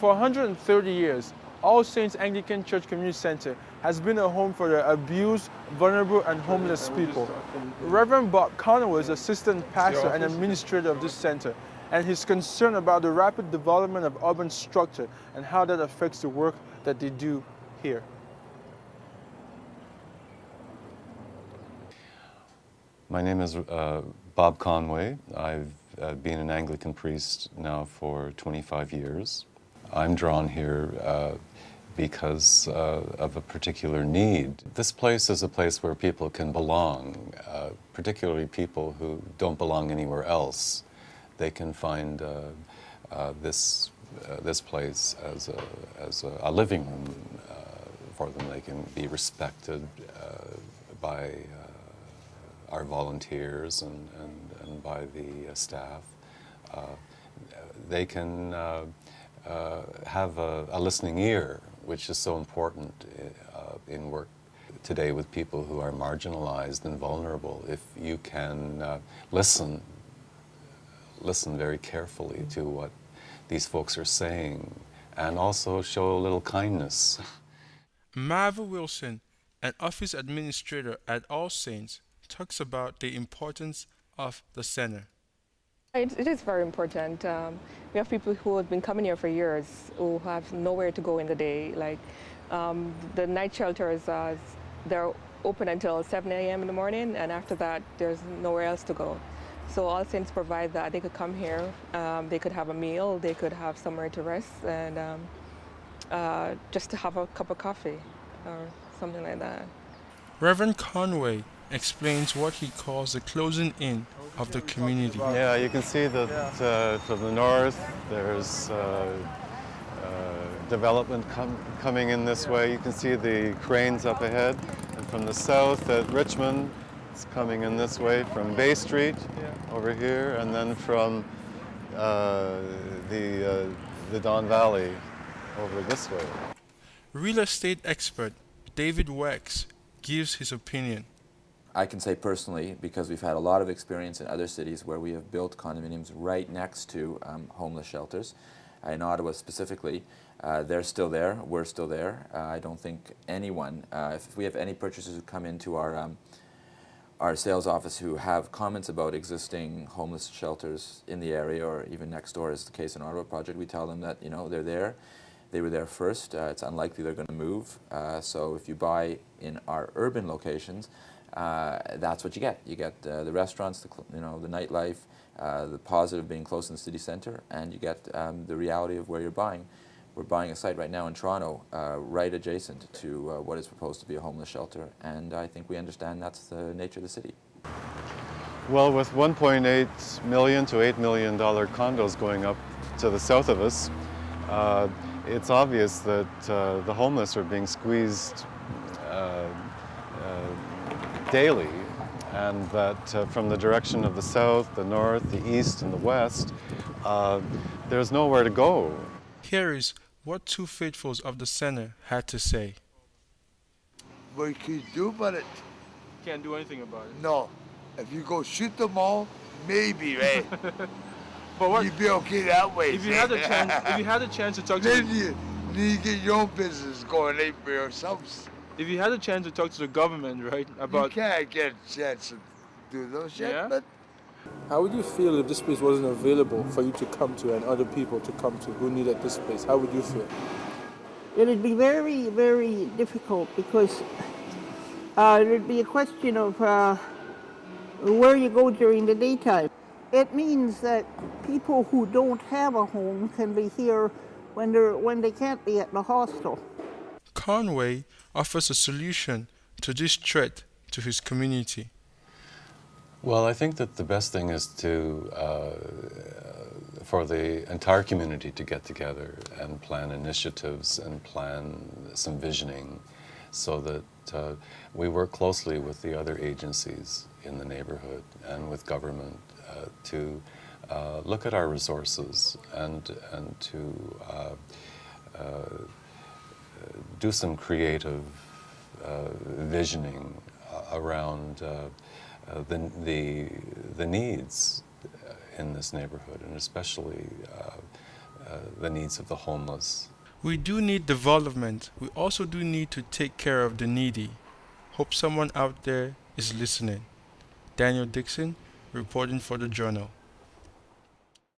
For 130 years, All Saints Anglican Church Community Center has been a home for the abused, vulnerable, and homeless people. Reverend Bob Conway is assistant pastor and administrator of this center, and he's concerned about the rapid development of urban structure and how that affects the work that they do here. My name is Bob Conway. I've been an Anglican priest now for 25 years. I'm drawn here because of a particular need. This place is a place where people can belong, particularly people who don't belong anywhere else. They can find this place as a living room for them. They can be respected by our volunteers and by the staff. They can have a listening ear, which is so important in work today with people who are marginalized and vulnerable. If you can listen very carefully to what these folks are saying and also show a little kindness. Marva Wilson, an office administrator at All Saints, talks about the importance of the center. It is very important. We have people who have been coming here for years who have nowhere to go in the day. Like the night shelters, they're open until 7 a.m. in the morning, and after that, there's nowhere else to go. So All Saints provide that. They could come here, they could have a meal, they could have somewhere to rest, and just to have a cup of coffee or something like that. Reverend Conway explains what he calls the closing in of the community. Yeah, you can see that from the north there's development coming in this way. You can see the cranes up ahead. And from the south at Richmond, it's coming in this way from Bay Street over here, and then from the Don Valley over this way. Real estate expert David Wex gives his opinion. I can say personally, because we've had a lot of experience in other cities where we have built condominiums right next to homeless shelters. In Ottawa specifically, they're still there, we're still there. I don't think anyone, if we have any purchasers who come into our sales office who have comments about existing homeless shelters in the area or even next door, as the case in Ottawa Project, we tell them that, you know, they're there. They were there first. It's unlikely they're going to move. So if you buy in our urban locations, that's what you get. You get the restaurants, the nightlife, the positive being close in the city centre, and you get the reality of where you're buying. We're buying a site right now in Toronto, right adjacent to what is proposed to be a homeless shelter, and I think we understand that's the nature of the city. Well, with $1.8 million to $8 million condos going up to the south of us, it's obvious that the homeless are being squeezed daily, and that from the direction of the south, the north, the east, and the west, there's nowhere to go. Here is what two faithfuls of the center had to say. What can you do about it? Can't do anything about it. No. If you go shoot them all, maybe, right? But what? You'd be okay that way. If you had a chance to talk to then you get your own business going right for yourselves. if you had a chance to talk to the government, right, about You can't get a chance to do those shit, Yeah? but how would you feel if this place wasn't available for you to come to and other people to come to who needed this place? How would you feel? It'd be very, very difficult because it'd be a question of where you go during the daytime. It means that people who don't have a home can be here when they can't be at the hostel. Conway offers a solution to this threat to his community. Well, I think that the best thing is for the entire community to get together and plan initiatives and plan some visioning so that we work closely with the other agencies in the neighborhood and with government to look at our resources and to do some creative visioning around the needs in this neighborhood, and especially the needs of the homeless. We do need development. We also do need to take care of the needy. Hope someone out there is listening. Daniel Dixon, reporting for the Journal.